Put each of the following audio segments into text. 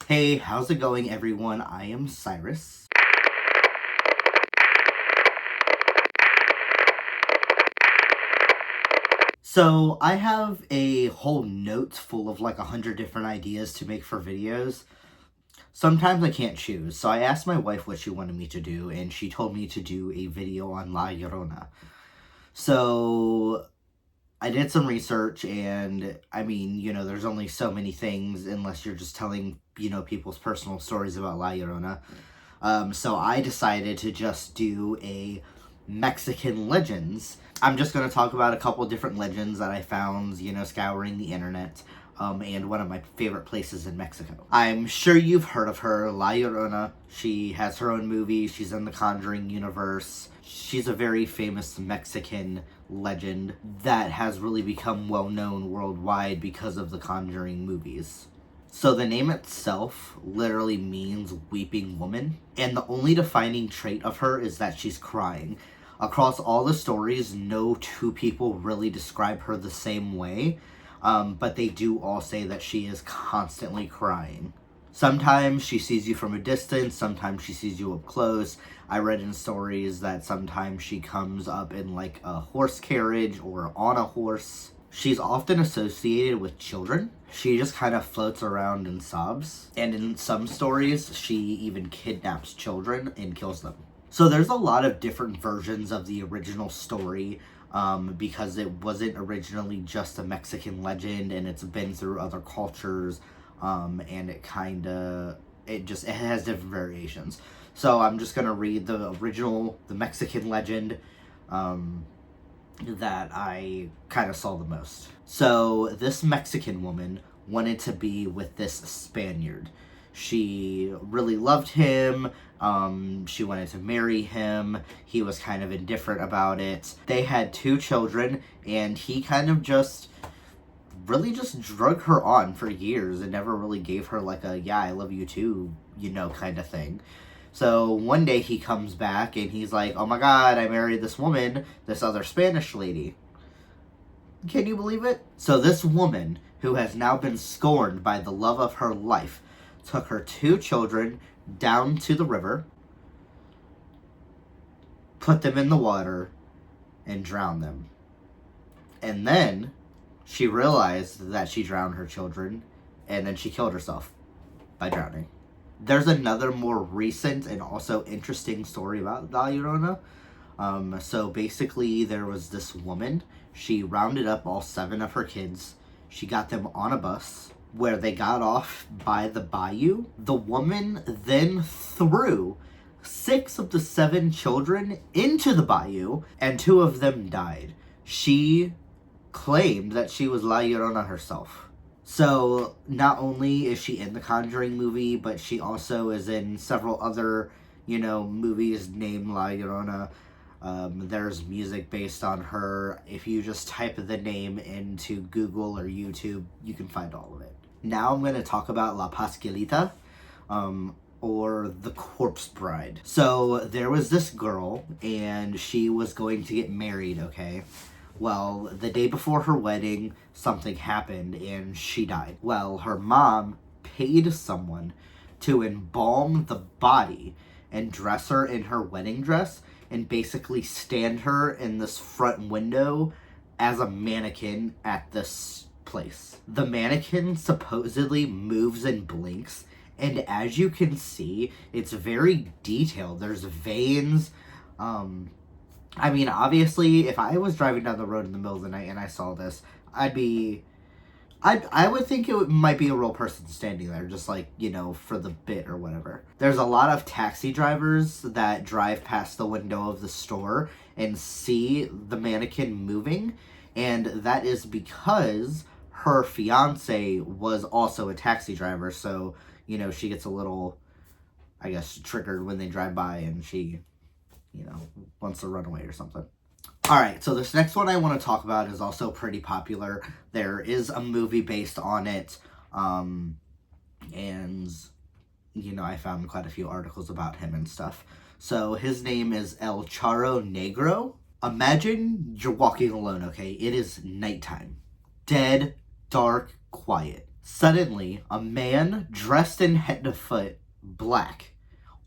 Hey, how's it going, everyone? I am Cyrus. So, I have a whole note full of like 100 different ideas to make for videos. Sometimes I can't choose, so I asked my wife what she wanted me to do, and she told me to do a video on La Llorona. So, I did some research, and I mean, there's only so many things unless you're just telling, people's personal stories about La Llorona. So I decided to just do a Mexican legends. I'm just going to talk about a couple different legends that I found, scouring the internet, and one of my favorite places in Mexico. I'm sure you've heard of her, La Llorona. She has her own movie. She's in the Conjuring universe. She's a very famous Mexican legend that has really become well known worldwide because of the Conjuring movies. So the name itself literally means weeping woman, and the only defining trait of her is that she's crying. Across all the stories, no two people really describe her the same way, but they do all say that she is constantly crying. Sometimes she sees you from a distance, sometimes she sees you up close. I read in stories that sometimes she comes up in like a horse carriage or on a horse. She's often associated with children. She just kind of floats around and sobs. And in some stories, she even kidnaps children and kills them. So there's a lot of different versions of the original story, because it wasn't originally just a Mexican legend, and it's been through other cultures, and it has different variations. So I'm just gonna read the original, the Mexican legend, that I kind of saw the most. So this Mexican woman wanted to be with this Spaniard. She really loved him. She wanted to marry him. He was kind of indifferent about it. They had 2 children, and he kind of just really just drug her on for years and never really gave her like a, yeah, I love you too, kind of thing. So one day he comes back and he's like, oh my god, I married this woman, this other Spanish lady. Can you believe it? So this woman, who has now been scorned by the love of her life, took her 2 children down to the river, put them in the water, and drowned them. And then she realized that she drowned her children, and then she killed herself by drowning. There's another more recent and also interesting story about La Llorona. So basically, there was this woman. She rounded up all 7 of her kids. She got them on a bus where they got off by the bayou. The woman then threw 6 of the 7 children into the bayou, and 2 of them died. She claimed that she was La Llorona herself. So, not only is she in the Conjuring movie, but she also is in several other, movies named La Llorona. There's music based on her. If you just type the name into Google or YouTube, you can find all of it. Now I'm going to talk about La Pascualita, or the Corpse Bride. So, there was this girl, and she was going to get married, okay? Well, the day before her wedding, something happened and she died. Well, her mom paid someone to embalm the body and dress her in her wedding dress and basically stand her in this front window as a mannequin at this place. The mannequin supposedly moves and blinks, and as you can see, it's very detailed. There's veins, I mean, obviously, if I was driving down the road in the middle of the night and I saw this, I would think might be a real person standing there, just like, for the bit or whatever. There's a lot of taxi drivers that drive past the window of the store and see the mannequin moving, and that is because her fiance was also a taxi driver, so, she gets a little, I guess, triggered when they drive by and she wants to run away or something. Alright, so this next one I want to talk about is also pretty popular. There is a movie based on it, and, I found quite a few articles about him and stuff. So, his name is El Charro Negro. Imagine you're walking alone, okay? It is nighttime. Dead, dark, quiet. Suddenly, a man dressed in head to foot black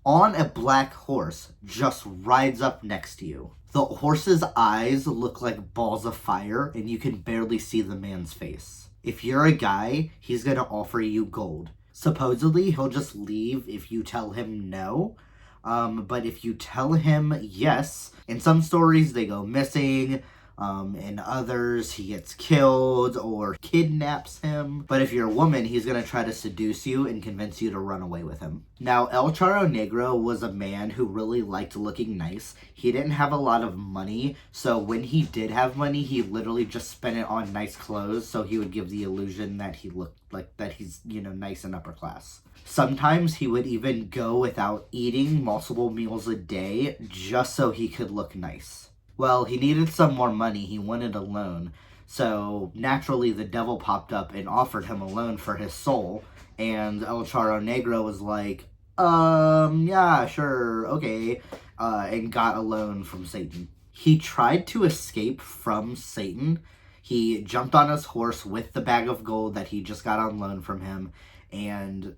on a black horse just rides up next to you. The horse's eyes look like balls of fire, and you can barely see the man's face. If you're a guy, he's gonna offer you gold. Supposedly, he'll just leave if you tell him no. But if you tell him yes, in some stories they go missing. In others, he gets killed or kidnaps him. But if you're a woman, he's going to try to seduce you and convince you to run away with him. Now, El Charro Negro was a man who really liked looking nice. He didn't have a lot of money, so when he did have money, he literally just spent it on nice clothes, so he would give the illusion that he looked like that he's, nice and upper class. Sometimes he would even go without eating multiple meals a day just so he could look nice. Well, he needed some more money. He wanted a loan. So, naturally, the devil popped up and offered him a loan for his soul. And El Charro Negro was like, yeah, sure, okay. And got a loan from Satan. He tried to escape from Satan. He jumped on his horse with the bag of gold that he just got on loan from him and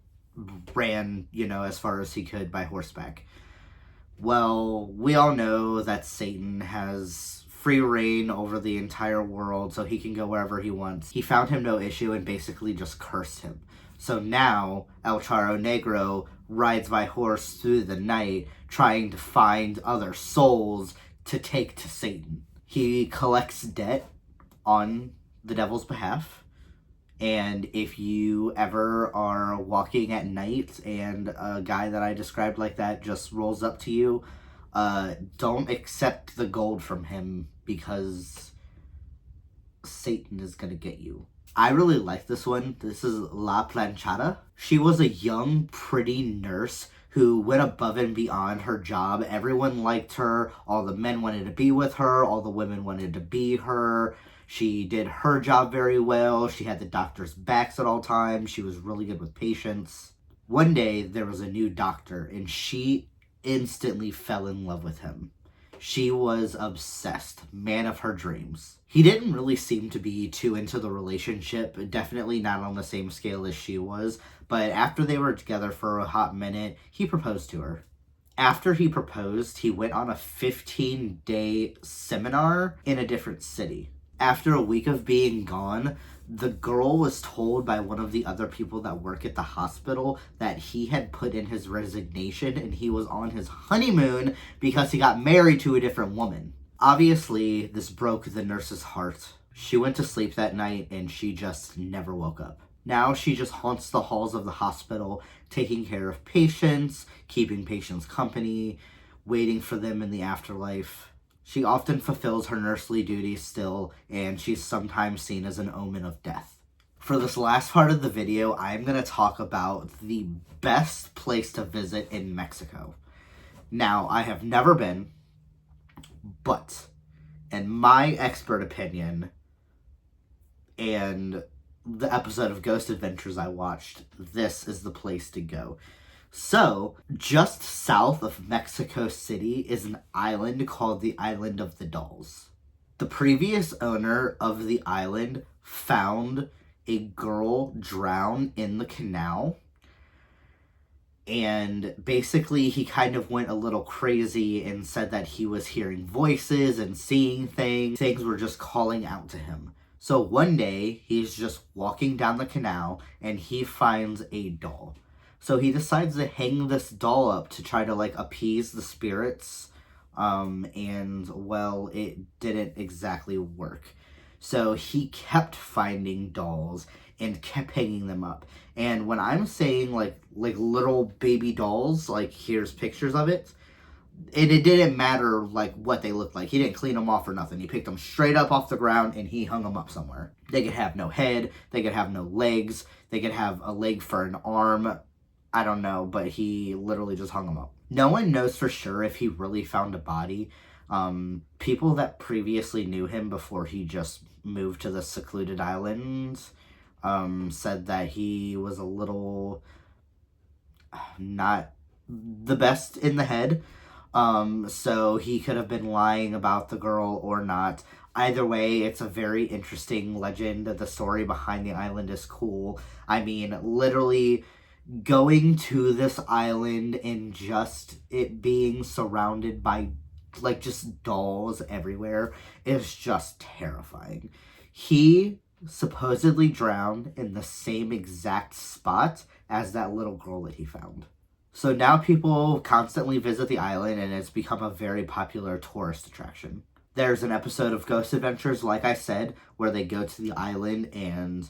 ran, as far as he could by horseback. Well, we all know that Satan has free reign over the entire world, so he can go wherever he wants. He found him no issue and basically just cursed him. So now, El Charro Negro rides by horse through the night, trying to find other souls to take to Satan. He collects debt on the devil's behalf. And if you ever are walking at night and a guy that I described like that just rolls up to you, don't accept the gold from him because Satan is going to get you. I really like this one. This is La Planchada. She was a young, pretty nurse who went above and beyond her job. Everyone liked her. All the men wanted to be with her. All the women wanted to be her. She did her job very well. She had the doctor's backs at all times. She was really good with patients. One day, there was a new doctor, and she instantly fell in love with him. She was obsessed, man of her dreams. He didn't really seem to be too into the relationship, definitely not on the same scale as she was, but after they were together for a hot minute, he proposed to her. After he proposed, he went on a 15-day seminar in a different city. After a week of being gone, the girl was told by one of the other people that work at the hospital that he had put in his resignation and he was on his honeymoon because he got married to a different woman. Obviously, this broke the nurse's heart. She went to sleep that night and she just never woke up. Now she just haunts the halls of the hospital, taking care of patients, keeping patients company, waiting for them in the afterlife. She often fulfills her nursery duties still, and she's sometimes seen as an omen of death. For this last part of the video, I'm going to talk about the best place to visit in Mexico. Now, I have never been, but in my expert opinion, and the episode of Ghost Adventures I watched, this is the place to go. So, just south of Mexico City is an island called the Island of the Dolls. The previous owner of the island found a girl drowned in the canal, and basically he kind of went a little crazy and said that he was hearing voices and seeing things. Things were just calling out to him. So one day, he's just walking down the canal and he finds a doll. So he decides to hang this doll up to try to, appease the spirits. And, well, it didn't exactly work. So he kept finding dolls and kept hanging them up. And when I'm saying, like little baby dolls, here's pictures of it, it didn't matter, what they looked like. He didn't clean them off or nothing. He picked them straight up off the ground and he hung them up somewhere. They could have no head. They could have no legs. They could have a leg for an arm. I don't know, but he literally just hung them up. No one knows for sure if he really found a body. People that previously knew him before he just moved to the secluded island said that he was a little not the best in the head. So he could have been lying about the girl or not. Either way, it's a very interesting legend. The story behind the island is cool. I mean, literally going to this island and just it being surrounded by like just dolls everywhere is just terrifying. He supposedly drowned in the same exact spot as that little girl that he found. So now people constantly visit the island and it's become a very popular tourist attraction. There's an episode of Ghost Adventures, like I said, where they go to the island and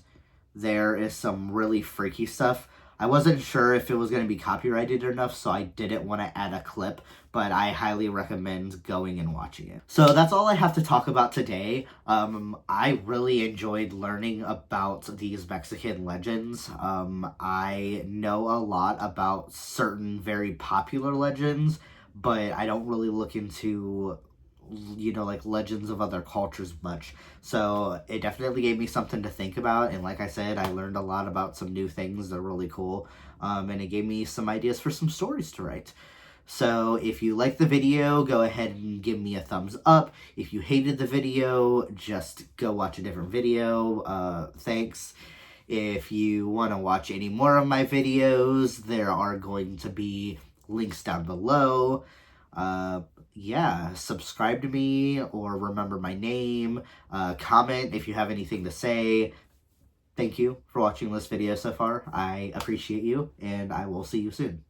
there is some really freaky stuff. I wasn't sure if it was going to be copyrighted enough, so I didn't want to add a clip, but I highly recommend going and watching it. So that's all I have to talk about today. I really enjoyed learning about these Mexican legends. I know a lot about certain very popular legends, but I don't really look into like legends of other cultures much. So it definitely gave me something to think about. And like I said, I learned a lot about some new things that are really cool. And it gave me some ideas for some stories to write. So if you liked the video, go ahead and give me a thumbs up. If you hated the video, just go watch a different video. Thanks. If you want to watch any more of my videos, there are going to be links down below. Yeah, subscribe to me or remember my name. Comment if you have anything to say. Thank you for watching this video so far. I appreciate you, and I will see you soon.